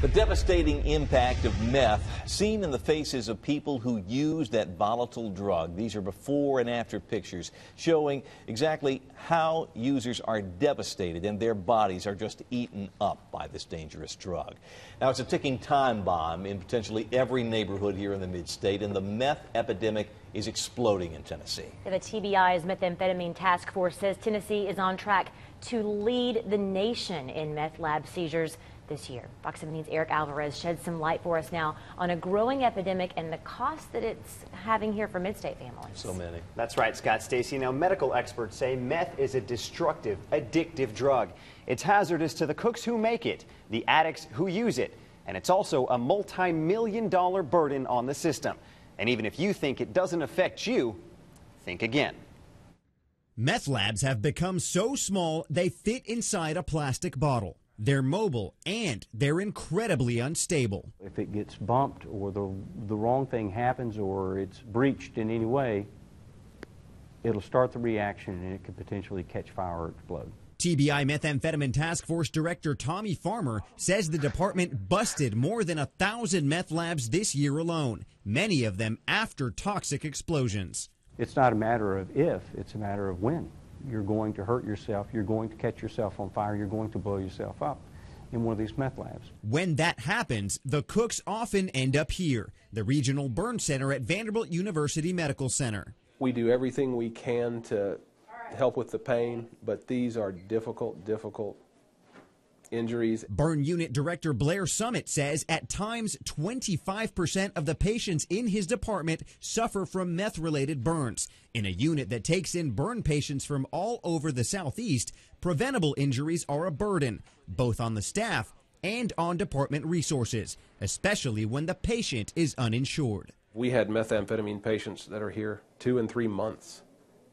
The devastating impact of meth seen in the faces of people who use that volatile drug. These are before and after pictures showing exactly how users are devastated and their bodies are just eaten up by this dangerous drug. Now, it's a ticking time bomb in potentially every neighborhood here in the Midstate, and the meth epidemic is exploding in Tennessee. The TBI's methamphetamine task force says Tennessee is on track to lead the nation in meth lab seizures this year. Fox 17's Eric Alvarez sheds some light for us now on a growing epidemic and the cost that it's having here for Midstate families. So many. That's right, Scott Stacy. Now, medical experts say meth is a destructive, addictive drug. It's hazardous to the cooks who make it, the addicts who use it, and it's also a multi-million-dollar burden on the system. And even if you think it doesn't affect you, think again. Meth labs have become so small they fit inside a plastic bottle. They're mobile and they're incredibly unstable. If it gets bumped or the wrong thing happens or it's breached in any way, it'll start the reaction and it could potentially catch fire or explode. TBI Methamphetamine Task Force Director Tommy Farmer says the department busted more than 1,000 meth labs this year alone, many of them after toxic explosions. It's not a matter of if, it's a matter of when. You're going to hurt yourself, you're going to catch yourself on fire, you're going to blow yourself up in one of these meth labs. When that happens, the cooks often end up here, the regional burn center at Vanderbilt University Medical Center. We do everything we can to help with the pain, but these are difficult injuries. Burn Unit Director Blair Summitt says at times 25% of the patients in his department suffer from meth-related burns. In a unit that takes in burn patients from all over the Southeast, preventable injuries are a burden, both on the staff and on department resources, especially when the patient is uninsured. We had methamphetamine patients that are here 2 and 3 months.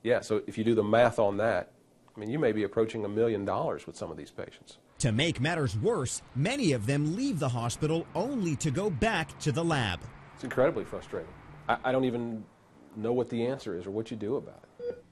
Yeah, so if you do the math on that, I mean, you may be approaching $1 million with some of these patients. To make matters worse, many of them leave the hospital only to go back to the lab. It's incredibly frustrating. I don't even know what the answer is or what you do about it.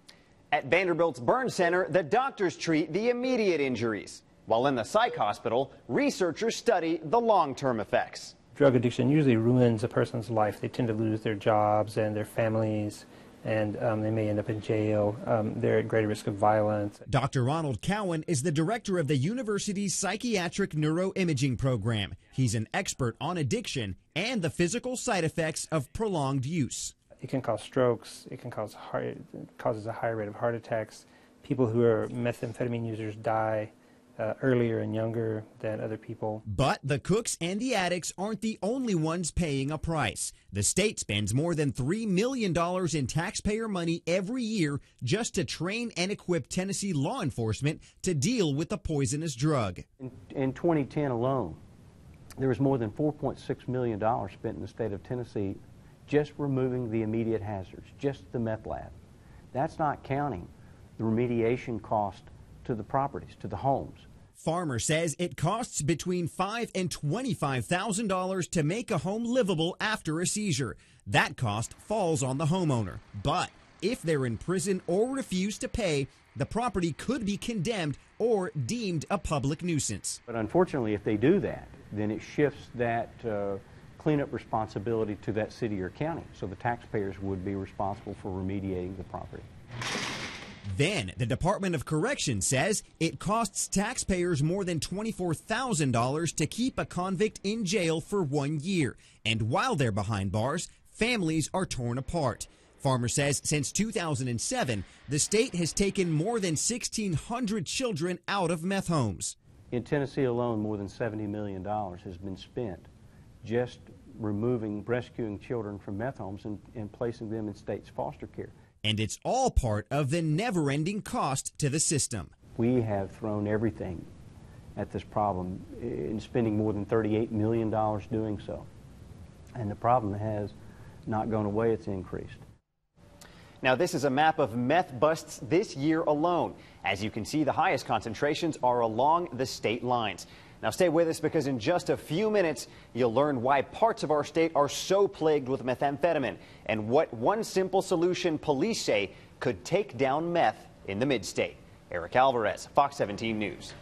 At Vanderbilt's burn center, the doctors treat the immediate injuries, while in the Psych Hospital, researchers study the long-term effects. Drug addiction usually ruins a person's life. They tend to lose their jobs and their families, and they may end up in jail. They're at greater risk of violence. Dr. Ronald Cowan is the director of the university's Psychiatric Neuroimaging Program. He's an expert on addiction and the physical side effects of prolonged use. It can cause strokes. It can cause it causes a higher rate of heart attacks. People who are methamphetamine users die earlier and younger than other people. But the cooks and the addicts aren't the only ones paying a price. The state spends more than $3 million in taxpayer money every year just to train and equip Tennessee law enforcement to deal with the poisonous drug. In 2010 alone, there was more than $4.6 million spent in the state of Tennessee just removing the immediate hazards, just the meth lab. That's not counting the remediation cost to the properties, to the homes. Farmer says it costs between $5,000 and $25,000 to make a home livable after a seizure. That cost falls on the homeowner. But if they're in prison or refuse to pay, the property could be condemned or deemed a public nuisance. But unfortunately, if they do that, then it shifts that cleanup responsibility to that city or county. So the taxpayers would be responsible for remediating the property. Then, the Department of Corrections says it costs taxpayers more than $24,000 to keep a convict in jail for 1 year. And while they're behind bars, families are torn apart. Farmer says since 2007, the state has taken more than 1,600 children out of meth homes. In Tennessee alone, more than $70 million has been spent just rescuing children from meth homes and placing them in state's foster care. And it's all part of the never-ending cost to the system. We have thrown everything at this problem in spending more than $38 million doing so. And the problem has not gone away, it's increased. Now, this is a map of meth busts this year alone. As you can see, the highest concentrations are along the state lines. Now, stay with us because in just a few minutes, you'll learn why parts of our state are so plagued with methamphetamine and what one simple solution police say could take down meth in the Midstate. Eric Alvarez, Fox 17 News.